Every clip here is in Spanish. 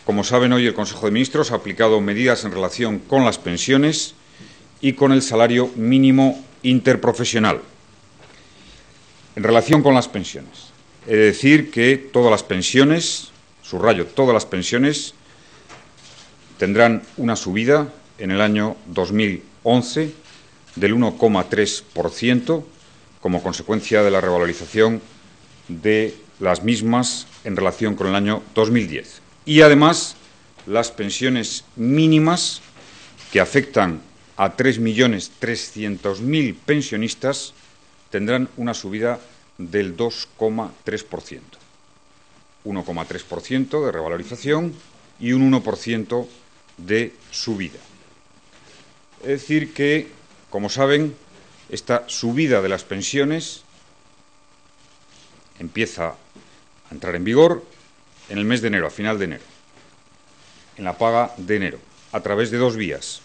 Como saben, hoy el Consejo de Ministros ha aplicado medidas en relación con las pensiones y con el salario mínimo interprofesional. En relación con las pensiones, he de decir que todas las pensiones, subrayo, todas las pensiones, tendrán una subida en el año 2011 del 1,3% como consecuencia de la revalorización de las mismas en relación con el año 2010. Y, además, las pensiones mínimas, que afectan a 3.300.000 pensionistas, tendrán una subida del 2,3%. 1,3% de revalorización y un 1% de subida. Es decir que, como saben, esta subida de las pensiones empieza a entrar en vigor en el mes de enero, a final de enero, en la paga de enero, a través de dos vías.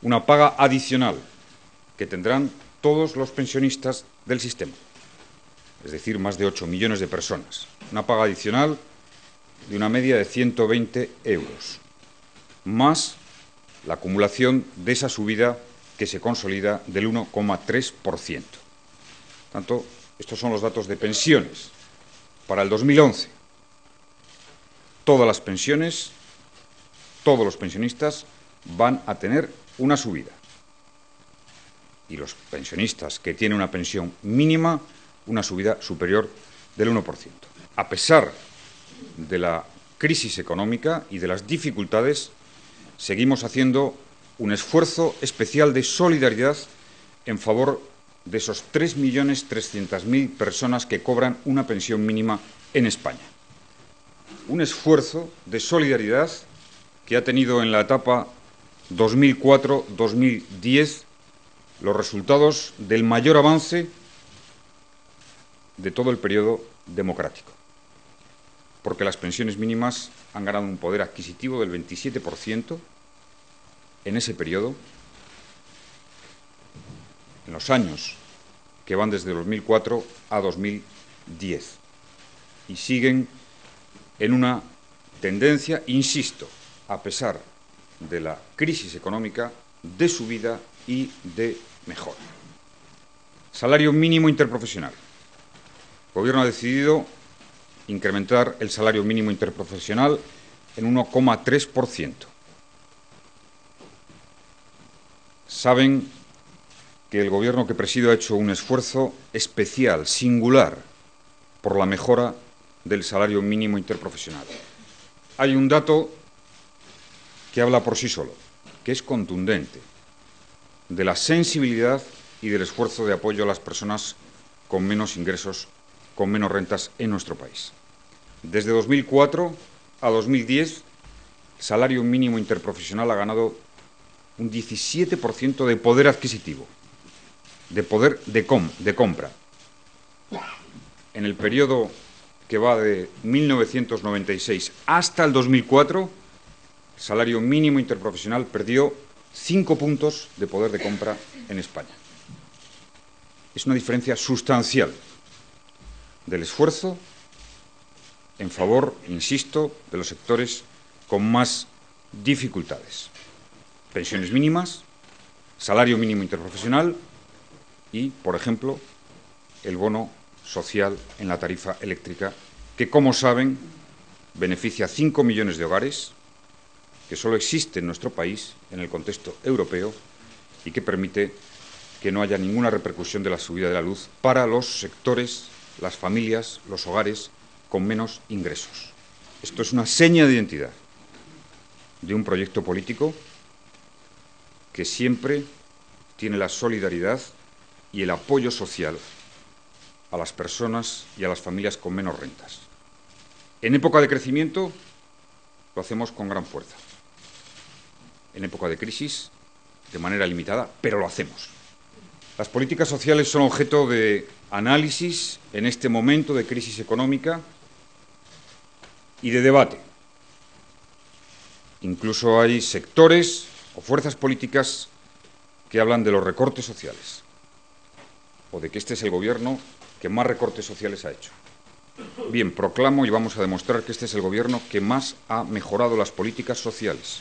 Una paga adicional que tendrán todos los pensionistas del sistema, es decir, más de 8 millones de personas. Una paga adicional de una media de 120 euros, más la acumulación de esa subida que se consolida del 1,3%. Tanto, estos son los datos de pensiones. Para el 2011, todas las pensiones, todos los pensionistas van a tener una subida. Y los pensionistas que tienen una pensión mínima, una subida superior del 1%. A pesar de la crisis económica y de las dificultades, seguimos haciendo un esfuerzo especial de solidaridad en favor de esos 3.300.000 personas que cobran una pensión mínima en España. Un esfuerzo de solidaridad que ha tenido en la etapa 2004-2010 los resultados del mayor avance de todo el periodo democrático, porque las pensiones mínimas han ganado un poder adquisitivo del 27% en ese periodo, en los años que van desde 2004 a 2010, y siguen en una tendencia, insisto, a pesar de la crisis económica, de subida y de mejora. Salario mínimo interprofesional. El Gobierno ha decidido incrementar el salario mínimo interprofesional en 1,3%. Saben que el Gobierno que presido ha hecho un esfuerzo especial, singular, por la mejora del salario mínimo interprofesional. Hay un dato que habla por sí solo, que es contundente, de la sensibilidad y del esfuerzo de apoyo a las personas con menos ingresos, con menos rentas en nuestro país. Desde 2004 a 2010, el salario mínimo interprofesional ha ganado un 17% de poder adquisitivo, de poder de compra. En el periodo que va de 1996 hasta el 2004, el salario mínimo interprofesional perdió 5 puntos de poder de compra en España. Es una diferencia sustancial del esfuerzo en favor, insisto, de los sectores con más dificultades. Pensiones mínimas, salario mínimo interprofesional y, por ejemplo, el bono social en la tarifa eléctrica, que, como saben, beneficia a 5 millones de hogares, que solo existe en nuestro país, en el contexto europeo, y que permite que no haya ninguna repercusión de la subida de la luz para los sectores, las familias, los hogares con menos ingresos. Esto es una seña de identidad de un proyecto político que siempre tiene la solidaridad y el apoyo social a las personas y a las familias con menos rentas. En época de crecimiento lo hacemos con gran fuerza. En época de crisis, de manera limitada, pero lo hacemos. Las políticas sociales son objeto de análisis en este momento de crisis económica y de debate. Incluso hay sectores o fuerzas políticas que hablan de los recortes sociales, o de que este es el gobierno que más recortes sociales ha hecho. Bien, proclamo y vamos a demostrar que este es el Gobierno que más ha mejorado las políticas sociales.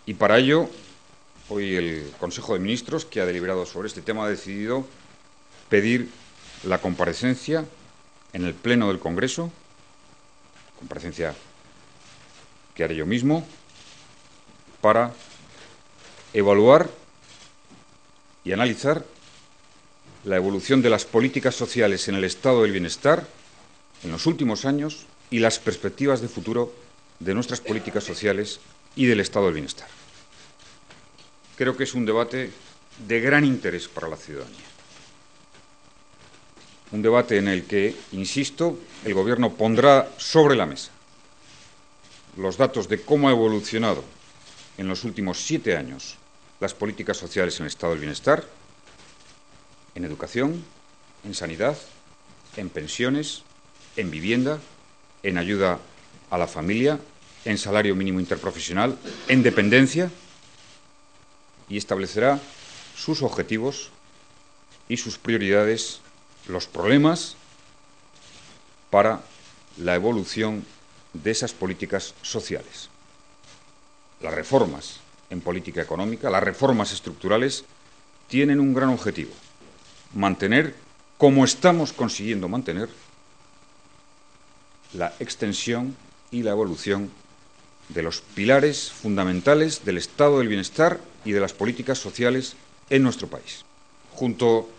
Y para ello, hoy el Consejo de Ministros, que ha deliberado sobre este tema, ha decidido pedir la comparecencia en el Pleno del Congreso, comparecencia que haré yo mismo, para evaluar y analizar la evolución de las políticas sociales en el estado del bienestar en los últimos años y las perspectivas de futuro de nuestras políticas sociales y del estado del bienestar. Creo que es un debate de gran interés para la ciudadanía. Un debate en el que, insisto, el Gobierno pondrá sobre la mesa los datos de cómo ha evolucionado en los últimos 7 años las políticas sociales en el estado del bienestar, en educación, en sanidad, en pensiones, en vivienda, en ayuda a la familia, en salario mínimo interprofesional, en dependencia, y establecerá sus objetivos y sus prioridades, los problemas para la evolución de esas políticas sociales. Las reformas en política económica, las reformas estructurales, tienen un gran objetivo: mantener, como estamos consiguiendo mantener, la extensión y la evolución de los pilares fundamentales del estado del bienestar y de las políticas sociales en nuestro país. Junto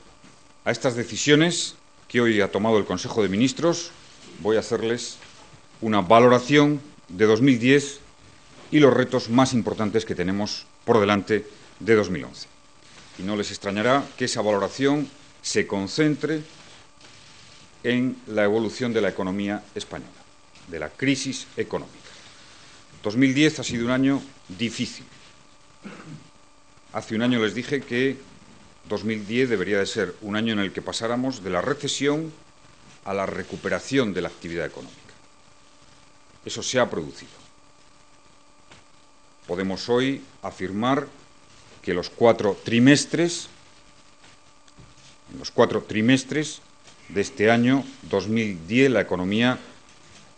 a estas decisiones que hoy ha tomado el Consejo de Ministros, voy a hacerles una valoración de 2010 y los retos más importantes que tenemos por delante de 2011. Y no les extrañará que esa valoración se concentre en la evolución de la economía española, de la crisis económica. 2010 ha sido un año difícil. Hace un año les dije que 2010 debería de ser un año en el que pasáramos de la recesión a la recuperación de la actividad económica. Eso se ha producido. Podemos hoy afirmar que en los 4 trimestres de este año 2010 la economía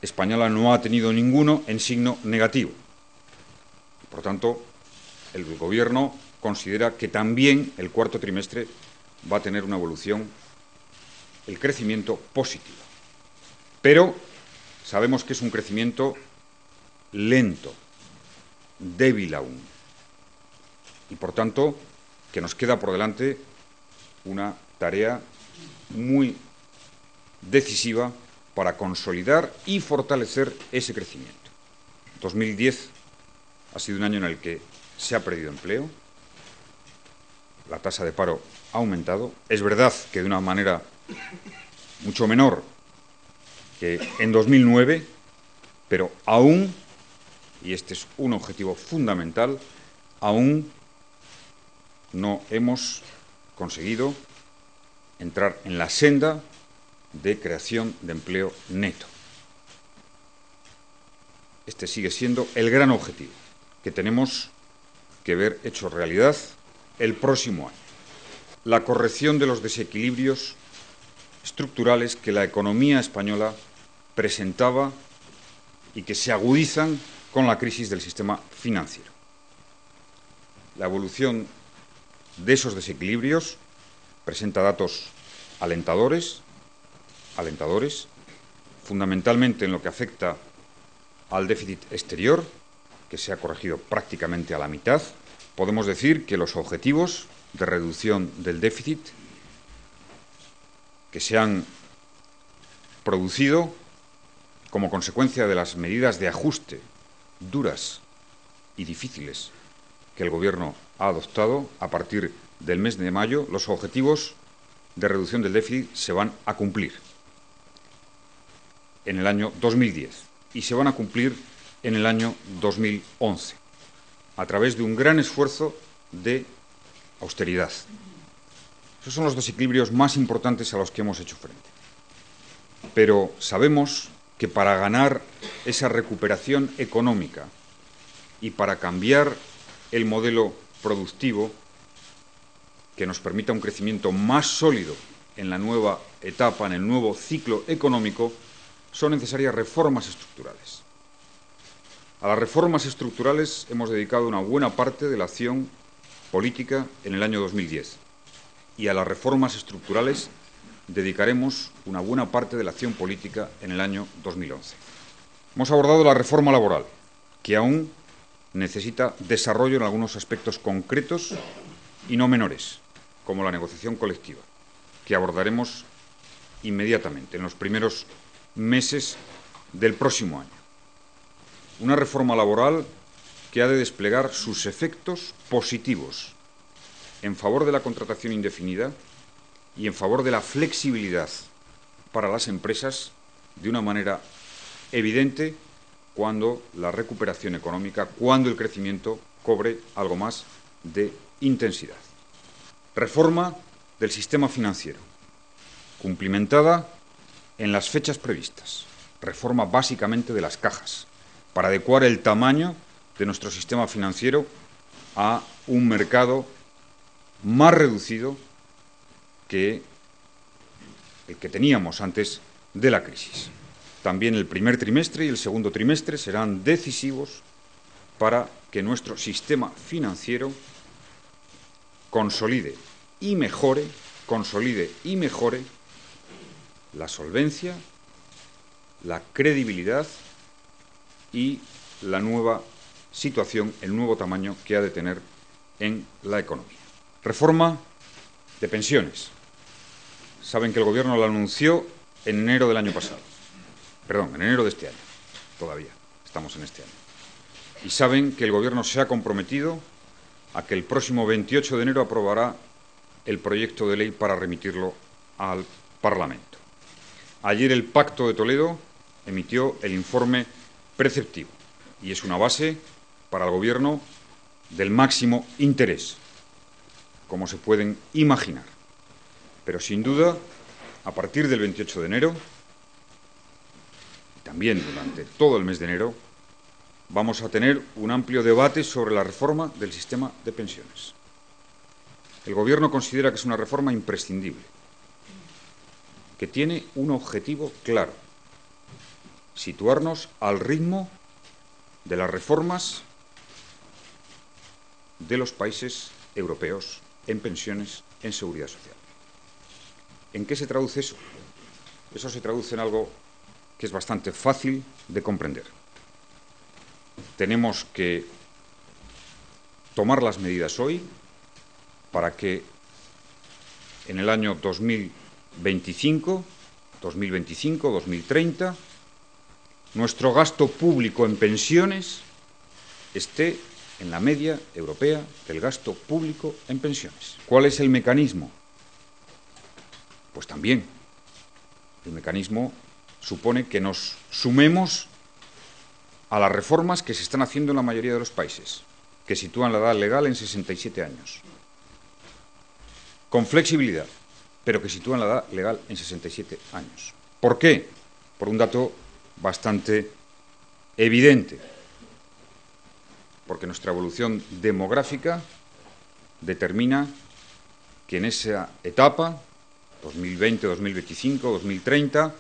española no ha tenido ninguno en signo negativo. Por tanto, el Gobierno considera que también el 4º trimestre va a tener una evolución, el crecimiento positivo. Pero sabemos que es un crecimiento lento, débil aún. Y, por tanto, que nos queda por delante una tarea muy decisiva para consolidar y fortalecer ese crecimiento. 2010 ha sido un año en el que se ha perdido empleo, la tasa de paro ha aumentado. Es verdad que de una manera mucho menor que en 2009, pero aún, y este es un objetivo fundamental, aún no hemos conseguido entrar en la senda de creación de empleo neto. Este sigue siendo el gran objetivo que tenemos que ver hecho realidad el próximo año. La corrección de los desequilibrios estructurales que la economía española presentaba y que se agudizan con la crisis del sistema financiero. La evolución de esos desequilibrios presenta datos alentadores, fundamentalmente en lo que afecta al déficit exterior, que se ha corregido prácticamente a la mitad. Podemos decir que los objetivos de reducción del déficit que se han producido como consecuencia de las medidas de ajuste duras y difíciles que el Gobierno ha adoptado a partir del mes de mayo, los objetivos de reducción del déficit se van a cumplir en el año 2010 y se van a cumplir en el año 2011 a través de un gran esfuerzo de austeridad. Esos son los desequilibrios más importantes a los que hemos hecho frente. Pero sabemos que para ganar esa recuperación económica y para cambiar el modelo productivo que nos permita un crecimiento más sólido en la nueva etapa, en el nuevo ciclo económico, son necesarias reformas estructurales. A las reformas estructurales hemos dedicado una buena parte de la acción política en el año 2010 y a las reformas estructurales dedicaremos una buena parte de la acción política en el año 2011. Hemos abordado la reforma laboral, que aún necesita desarrollo en algunos aspectos concretos y no menores, como la negociación colectiva, que abordaremos inmediatamente, en los primeros meses del próximo año. Una reforma laboral que ha de desplegar sus efectos positivos en favor de la contratación indefinida y en favor de la flexibilidad para las empresas de una manera evidente cuando la recuperación económica, cuando el crecimiento cobre algo más de intensidad. Reforma del sistema financiero, cumplimentada en las fechas previstas. Reforma básicamente de las cajas, para adecuar el tamaño de nuestro sistema financiero a un mercado más reducido que el que teníamos antes de la crisis. También el primer trimestre y el segundo trimestre serán decisivos para que nuestro sistema financiero consolide y mejore la solvencia, la credibilidad y la nueva situación, el nuevo tamaño que ha de tener en la economía. Reforma de pensiones. Saben que el Gobierno la anunció en enero del año pasado. Perdón, en enero de este año. Todavía estamos en este año. Y saben que el Gobierno se ha comprometido a que el próximo 28 de enero aprobará el proyecto de ley para remitirlo al Parlamento. Ayer el Pacto de Toledo emitió el informe preceptivo y es una base para el Gobierno del máximo interés, como se pueden imaginar. Pero sin duda, a partir del 28 de enero, y también durante todo el mes de enero, vamos a tener un amplio debate sobre la reforma del sistema de pensiones. El Gobierno considera que es una reforma imprescindible, que tiene un objetivo claro: situarnos al ritmo de las reformas de los países europeos en pensiones, en seguridad social. ¿En qué se traduce eso? Eso se traduce en algo que es bastante fácil de comprender. Tenemos que tomar las medidas hoy para que en el año 2025, 2030, nuestro gasto público en pensiones esté en la media europea del gasto público en pensiones. ¿Cuál es el mecanismo? Pues también el mecanismo supone que nos sumemos a las reformas que se están haciendo en la mayoría de los países, que sitúan la edad legal en 67 años, con flexibilidad, pero que sitúan la edad legal en 67 años. ¿Por qué? Por un dato bastante evidente, porque nuestra evolución demográfica determina que en esa etapa, 2020, 2025, 2030,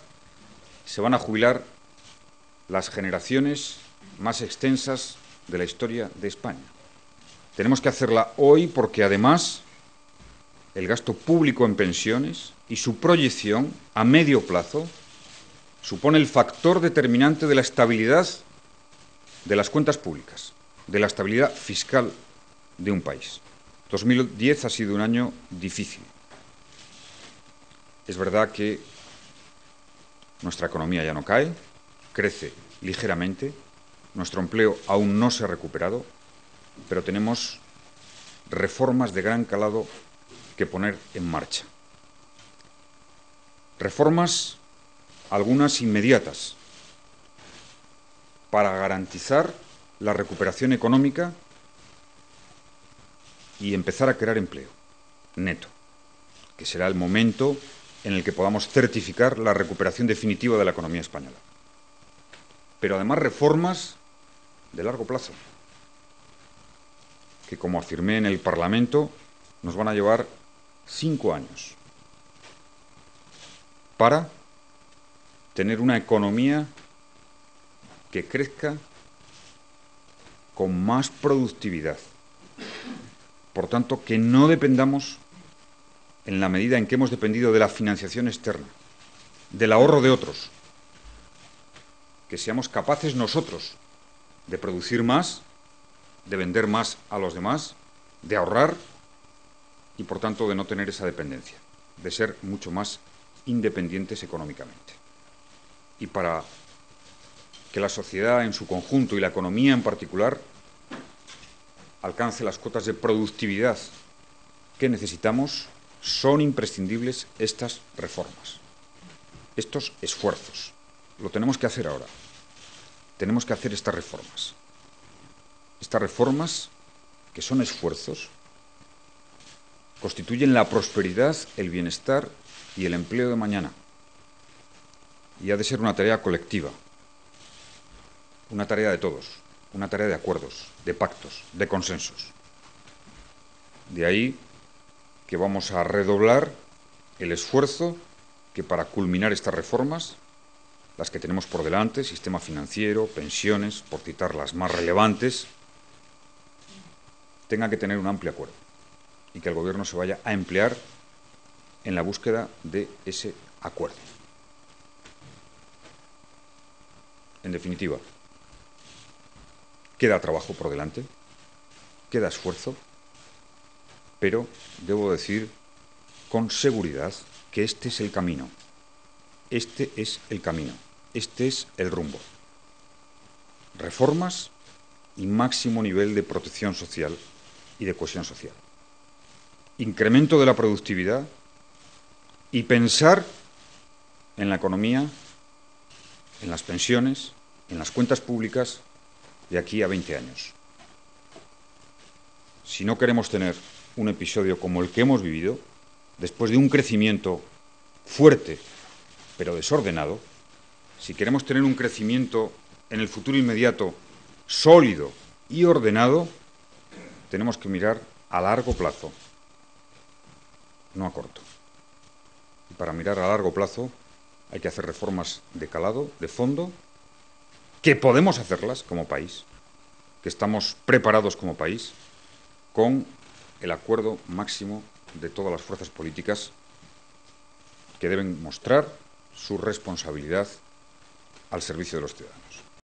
se van a jubilar las generaciones más extensas de la historia de España. Tenemos que hacerla hoy porque, además, el gasto público en pensiones y su proyección a medio plazo supone el factor determinante de la estabilidad de las cuentas públicas, de la estabilidad fiscal de un país. 2010 ha sido un año difícil. Es verdad que nuestra economía ya no cae, crece ligeramente, nuestro empleo aún no se ha recuperado, pero tenemos reformas de gran calado que poner en marcha. Reformas, algunas inmediatas, para garantizar la recuperación económica y empezar a crear empleo neto, que será el momento en el que podamos certificar la recuperación definitiva de la economía española. Pero además reformas de largo plazo, que, como afirmé en el Parlamento, nos van a llevar 5 años. para tener una economía que crezca con más productividad. Por tanto, que no dependamos, en la medida en que hemos dependido de la financiación externa, del ahorro de otros, que seamos capaces nosotros de producir más, de vender más a los demás, de ahorrar y, por tanto, de no tener esa dependencia, de ser mucho más independientes económicamente. Y para que la sociedad en su conjunto y la economía en particular alcance las cotas de productividad que necesitamos, son imprescindibles estas reformas, estos esfuerzos. Lo tenemos que hacer ahora. Tenemos que hacer estas reformas. Estas reformas, que son esfuerzos, constituyen la prosperidad, el bienestar y el empleo de mañana. Y ha de ser una tarea colectiva, una tarea de todos, una tarea de acuerdos, de pactos, de consensos. De ahí que vamos a redoblar el esfuerzo que para culminar estas reformas, las que tenemos por delante, sistema financiero, pensiones, por citar las más relevantes, tenga que tener un amplio acuerdo y que el Gobierno se vaya a emplear en la búsqueda de ese acuerdo. En definitiva, queda trabajo por delante, queda esfuerzo, pero debo decir con seguridad que este es el camino. Este es el camino. Este es el rumbo. Reformas y máximo nivel de protección social y de cohesión social. Incremento de la productividad y pensar en la economía, en las pensiones, en las cuentas públicas de aquí a 20 años. Si no queremos tener un episodio como el que hemos vivido, después de un crecimiento fuerte pero desordenado, si queremos tener un crecimiento en el futuro inmediato sólido y ordenado, tenemos que mirar a largo plazo, no a corto. Y para mirar a largo plazo hay que hacer reformas de calado, de fondo, que podemos hacerlas como país, que estamos preparados como país, con el acuerdo máximo de todas las fuerzas políticas que deben mostrar su responsabilidad al servicio de los ciudadanos.